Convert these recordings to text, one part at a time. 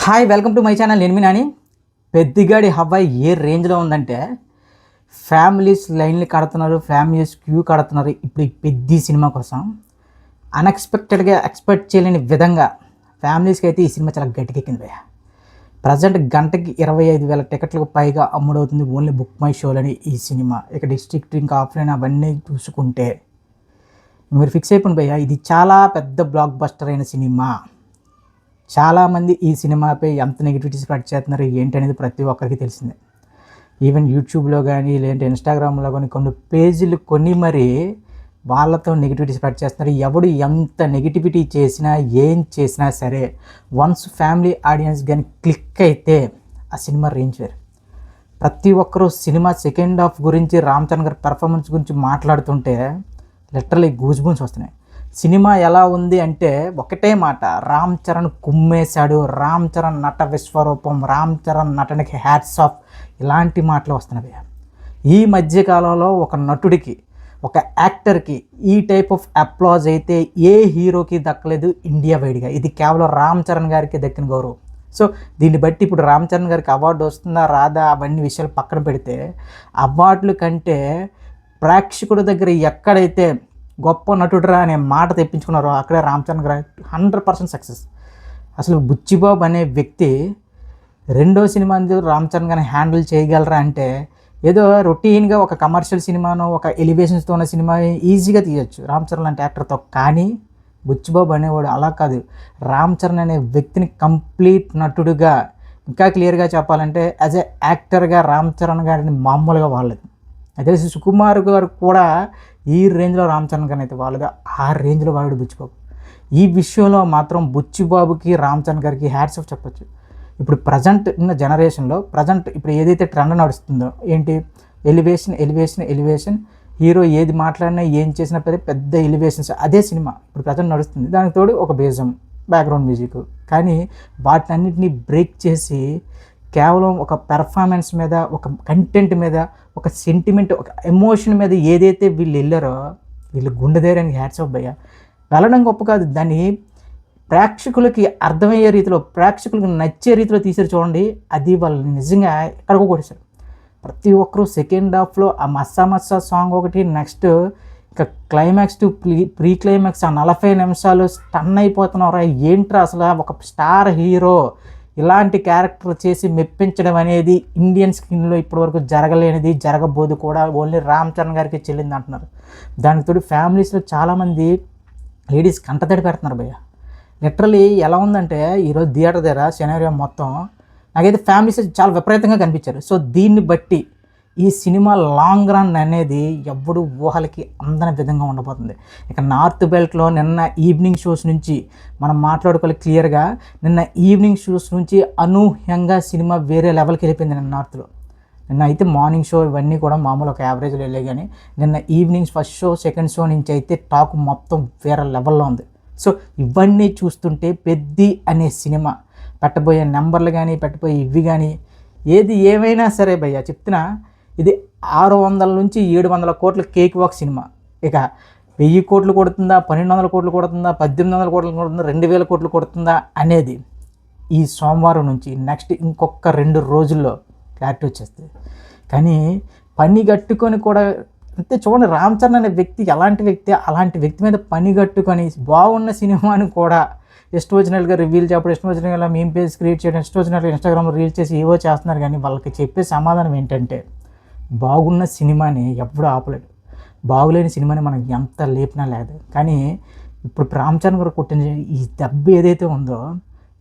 Hi, welcome to my channel. నేను మీ నాని. పెద్దిగాడి హవా ఏ రేంజ్లో ఉందంటే ఫ్యామిలీస్ లైన్లు కడుతున్నారు, ఫ్యామిలీస్ క్యూ కడుతున్నారు ఇప్పుడు ఈ పెద్ద సినిమా కోసం. అన్ఎక్స్పెక్టెడ్గా ఎక్స్పెక్ట్ చేయలేని విధంగా ఫ్యామిలీస్కి అయితే ఈ సినిమా చాలా గట్టికెక్కింది భయ్య. ప్రజెంట్ గంటకి 25,000 టికెట్లకు పైగా అమ్ముడవుతుంది ఓన్లీ బుక్ మై షోలని ఈ సినిమా. ఇక డిస్ట్రిక్ట్ ఇంకా ఆఫ్లైన్ అవన్నీ చూసుకుంటే మీరు ఫిక్స్ అయిపోయింది భయ్య, ఇది చాలా పెద్ద బ్లాక్ బస్టర్ అయిన సినిమా. చాలామంది ఈ సినిమాపై ఎంత నెగిటివిటీ స్ప్రెడ్ చేస్తున్నారు ఏంటి అనేది ప్రతి ఒక్కరికి తెలిసిందే. ఈవెన్ యూట్యూబ్లో కానీ లేదంటే ఇన్స్టాగ్రామ్లో కానీ కొన్ని పేజీలు కొని మరీ వాళ్ళతో నెగిటివిటీ స్ప్రెడ్ చేస్తున్నారు. ఎవడు ఎంత నెగిటివిటీ చేసినా ఏం చేసినా సరే వన్స్ ఫ్యామిలీ ఆడియన్స్ కానీ క్లిక్ అయితే ఆ సినిమా రేంజ్ వేరు. ప్రతి ఒక్కరూ సినిమా సెకండ్ హాఫ్ గురించి రామ్ చరణ్ గారి పెర్ఫార్మెన్స్ గురించి మాట్లాడుతుంటే లిటరలీ గూజ్ బంప్స్ వస్తున్నాయి. సినిమా ఎలా ఉంది అంటే ఒకటే మాట, రామ్ చరణ్ కుమ్మేశాడు, రామ్ చరణ్ నట విశ్వరూపం, రామ్ చరణ్ నటనకి హ్యాట్స్ ఆఫ్, ఇలాంటి మాటలు వస్తున్నవి. ఈ మధ్యకాలంలో ఒక నటుడికి, ఒక యాక్టర్కి ఈ టైప్ ఆఫ్ అప్లాజ్ అయితే ఏ హీరోకి దక్కలేదు ఇండియా వైడ్గా. ఇది కేవలం రామ్ చరణ్ గారికి దక్కిన గౌరవం. సో దీన్ని బట్టి ఇప్పుడు రామ్ చరణ్ గారికి అవార్డు వస్తుందా రాదా అవన్నీ విషయాలు పక్కన పెడితే, అవార్డుల కంటే ప్రేక్షకుడి దగ్గర ఎక్కడైతే గొప్ప నటుడురా అనే మాట తెప్పించుకున్నారో అక్కడే రామ్ చరణ్ గారు 100% సక్సెస్. అసలు బుచ్చిబాబు అనే వ్యక్తి రెండో సినిమా రామ్ చరణ్ గారిని హ్యాండిల్ చేయగలరా అంటే, ఏదో రొటీన్గా ఒక కమర్షియల్ సినిమానో ఒక ఎలివేషన్స్తో ఉన్న సినిమా ఈజీగా తీయచ్చు రామ్ చరణ్ లాంటి యాక్టర్తో. కానీ బుచ్చిబాబు అనేవాడు అలా కాదు. రామ్ చరణ్ అనే వ్యక్తిని కంప్లీట్ నటుడుగా, ఇంకా క్లియర్గా చెప్పాలంటే యాజ్ ఎ యాక్టర్గా రామ్ చరణ్ గారిని మామూలుగా వాళ్ళదు. అదే సుకుమార్ గారు కూడా ఈ రేంజ్లో రామ్ చరణ్ గారిని అయితే వాళ్ళుగా ఆ రేంజ్లో వాడు బుచ్చిబాబు. ఈ విషయంలో మాత్రం బుచ్చిబాబుకి రామ్ చరణ్ గారికి హ్యాట్స్ ఆఫ్ చెప్పచ్చు. ఇప్పుడు ప్రజెంట్ ఉన్న జనరేషన్లో ఇప్పుడు ఏదైతే ట్రెండ్ నడుస్తుందో ఏంటి, ఎలివేషన్ ఎలివేషన్ ఎలివేషన్, హీరో ఏది మాట్లాడినా ఏం చేసినా పెద్ద ఎలివేషన్స్, అదే సినిమా ఇప్పుడు ప్రజెంట్ నడుస్తుంది. దానికి తోడు ఒక బేజం, బ్యాక్గ్రౌండ్ మ్యూజిక్. కానీ వాటినన్నింటినీ బ్రేక్ చేసి కేవలం ఒక పెర్ఫార్మెన్స్ మీద, ఒక కంటెంట్ మీద, ఒక సెంటిమెంట్, ఒక ఎమోషన్ మీద ఏదైతే వీళ్ళు వెళ్ళారో వీళ్ళు గుండెదేరానికి హ్యాట్స్ ఆఫ్ భయ్య. వెళ్ళడం గొప్ప కాదు, దాన్ని ప్రేక్షకులకి అర్థమయ్యే రీతిలో, ప్రేక్షకులకి నచ్చే రీతిలో తీసారు చూడండి. అది వాళ్ళు నిజంగా ఎక్కడికో కొట్టేశారు. ప్రతి ఒక్కరూ సెకండ్ హాఫ్లో ఆ మస్సా మస్సా సాంగ్ ఒకటి, నెక్స్ట్ ఇంకా క్లైమాక్స్ టు ప్రీ క్లైమాక్స్ ఆ 40 నిమిషాలు స్టన్ అయిపోతున్నారు. ఏంట్రా అసలు ఒక స్టార్ హీరో ఇలాంటి క్యారెక్టర్ చేసి మెప్పించడం అనేది ఇండియన్ స్క్రీన్లో ఇప్పటివరకు జరగలేనిది, జరగబోదు కూడా, ఓన్లీ రామ్ చరణ్ గారికి చెల్లింది అంటున్నారు. దానికి తోడు ఫ్యామిలీస్లో చాలామంది లేడీస్ కంటతడి పెడుతున్నారు భయ్య. లిటరలీ ఎలా ఉందంటే ఈరోజు థియేటర్ దగ్గర సినారియో మొత్తం నాకైతే ఫ్యామిలీస్ చాలా విపరీతంగా కనిపించారు. సో దీన్ని బట్టి ఈ సినిమా లాంగ్ రన్ అనేది ఎప్పుడు ఊహలకి అందని విధంగా ఉండబోతుంది. ఇక నార్త్ బెల్ట్లో నిన్న ఈవినింగ్ షోస్ నుంచి మనం మాట్లాడుకోవాలి క్లియర్గా. నిన్న ఈవినింగ్ షోస్ నుంచి అనూహ్యంగా సినిమా వేరే లెవెల్కి వెళ్ళిపోయింది. నిన్న నార్త్లో నిన్న అయితే మార్నింగ్ షో ఇవన్నీ కూడా మామూలు ఒక యావరేజ్లో వెళ్ళే, కానీ నిన్న evening first show second show నుంచి అయితే టాక్ మొత్తం వేరే లెవెల్లో ఉంది. సో ఇవన్నీ చూస్తుంటే పెద్ది అనే సినిమా పెట్టబోయే నెంబర్లు కానీ, పెట్టబోయే ఇవి కానీ, ఏది ఏమైనా సరే భయ్య చెప్తున్నా, ఇది 600 నుంచి 700 కోట్ల కేక్ వాక్ సినిమా. ఇక 1000 కోట్లు కొడుతుందా, 1200 కోట్లు కొడుతుందా, 1800 కోట్లు కొడుతుందా, 2000 కోట్లు కొడుతుందా అనేది ఈ సోమవారం నుంచి నెక్స్ట్ ఇంకొక 2 రోజుల్లో క్లారిటీ వచ్చేస్తుంది. కానీ పని కట్టుకొని కూడా అంతే. చూడండి రామ్ చరణ్ అనే వ్యక్తి ఎలాంటి వ్యక్తి, అలాంటి వ్యక్తి మీద పని కట్టుకొని బాగున్న సినిమాని కూడా ఇష్టం వచ్చినట్టుగా రివీల్ చేయడం, ఇష్టం వచ్చినట్టుగా మేమ్ పేజ్ క్రియేట్ చేయడం, ఇష్టం వచ్చినట్టుగా ఇన్స్టాగ్రామ్లో రీల్ చేసి ఏవో చేస్తున్నారు. కానీ వాళ్ళకి చెప్పే సమాధానం ఏంటంటే, బాగున్న సినిమాని ఎప్పుడూ ఆపలేడు, బాగులేని సినిమాని మనం ఎంత లేపినా లేదు. కానీ ఇప్పుడు రామ్ చరణ్ గారు కొట్టిన ఈ దెబ్బ ఏదైతే ఉందో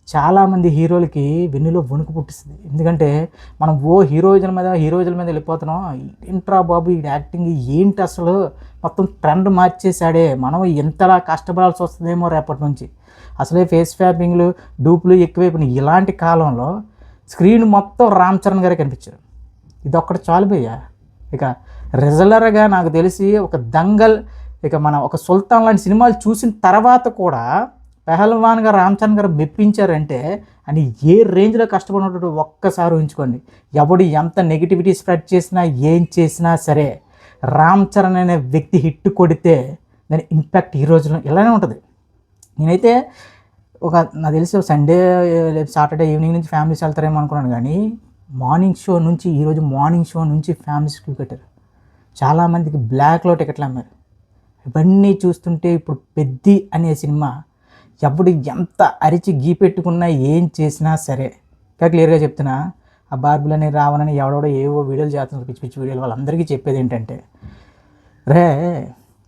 చాలామంది హీరోలకి వెన్నులో వణుకు పుట్టిస్తుంది. ఎందుకంటే మనం హీరోయిజం మీద వెళ్ళిపోతున్నాం. ఏంట్రా బాబు ఈ యాక్టింగ్ ఏంటి, అసలు మొత్తం ట్రెండ్ మార్చేశాడే, మనం ఎంతలా కష్టపడాల్సి వస్తుందేమో రేపటి నుంచి. అసలే ఫేస్ ఫ్యాపింగ్లు, డూపులు ఎక్కువైపోయినాయి. ఇలాంటి కాలంలో స్క్రీన్ మొత్తం రామ్ చరణ్ గారే కనిపించారు. ఇదొక్కటి చాలు భయ్య. ఇక రెగ్యులర్గా నాకు తెలిసి ఒక దంగల్, ఇక మన ఒక సుల్తాన్ లాంటి సినిమాలు చూసిన తర్వాత కూడా పెహల్వాన్గా రామ్ చరణ్ గారు మెప్పించారంటే అని ఏ రేంజ్లో కష్టపడినట్టు ఒక్కసారి ఊహించుకోండి. ఎవడు ఎంత నెగిటివిటీ స్ప్రెడ్ చేసినా ఏం చేసినా సరే రామ్ చరణ్ అనే వ్యక్తి హిట్ కొడితే దాని ఇంపాక్ట్ ఈ రోజులో ఇలానే ఉంటుంది. నేనైతే నాకు తెలిసి సండే సాటర్డే ఈవినింగ్ నుంచి ఫ్యామిలీస్ వెళ్తారేమో అనుకున్నాను, కానీ మార్నింగ్ షో నుంచి ఈరోజు మార్నింగ్ షో నుంచి ఫ్యామిలీస్ క్యూ కట్టారు. చాలామందికి బ్లాక్లో టికెట్లు అమ్మారు. ఇవన్నీ చూస్తుంటే ఇప్పుడు పెద్ది అనే సినిమా ఎప్పుడు ఎంత అరిచి గీపెట్టుకున్నా ఏం చేసినా సరే, ఇంకా క్లియర్గా చెప్తున్నా, ఆ బార్బులని రావణని ఎవడెవడో ఏవో వీడియోలు చేస్తున్నారు, పిచ్చి పిచ్చి వీడియోలు. వాళ్ళందరికీ చెప్పేది ఏంటంటే, రే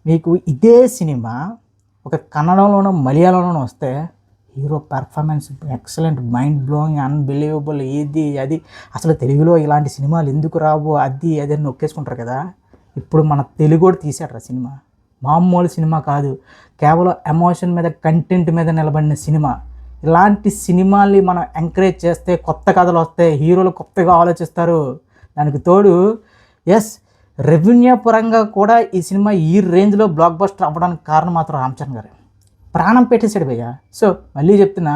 మీకు ఇదే సినిమా ఒక కన్నడంలోనో మలయాళంలోనో వస్తే hero performance excellent, mind blowing, unbelievable, ఇది అది, అసలు తెలుగులో ఇలాంటి సినిమాలు ఎందుకు రావు, అది అది అని నొక్కేసుకుంటారు కదా. ఇప్పుడు మన తెలుగుడు తీసాడు సినిమా. మామూలు సినిమా కాదు, కేవలం ఎమోషన్ మీద, కంటెంట్ మీద నిలబడిన సినిమా. ఇలాంటి సినిమాల్ని మనం ఎంకరేజ్ చేస్తే కొత్త కథలు వస్తాయి, హీరోలు కొత్తగా ఆలోచిస్తారు. దానికి తోడు రెవెన్యూ పరంగా కూడా ఈ సినిమా ఈ రేంజ్లో బ్లాక్ బస్టర్ అవ్వడానికి కారణం మాత్రం రామ్ చరణ్ గారు. ప్రాణం పెట్టేశాడు భయ్య. సో మళ్ళీ చెప్తున్నా,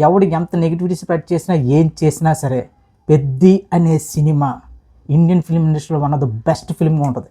ఎవడు ఎంత నెగిటివిటీ స్ప్రెడ్ చేసినా ఏం చేసినా సరే, పెద్ది అనే సినిమా ఇండియన్ ఫిల్మ్ ఇండస్ట్రీలో వన్ ఆఫ్ ద బెస్ట్ ఫిల్మ్గా ఉంటుంది.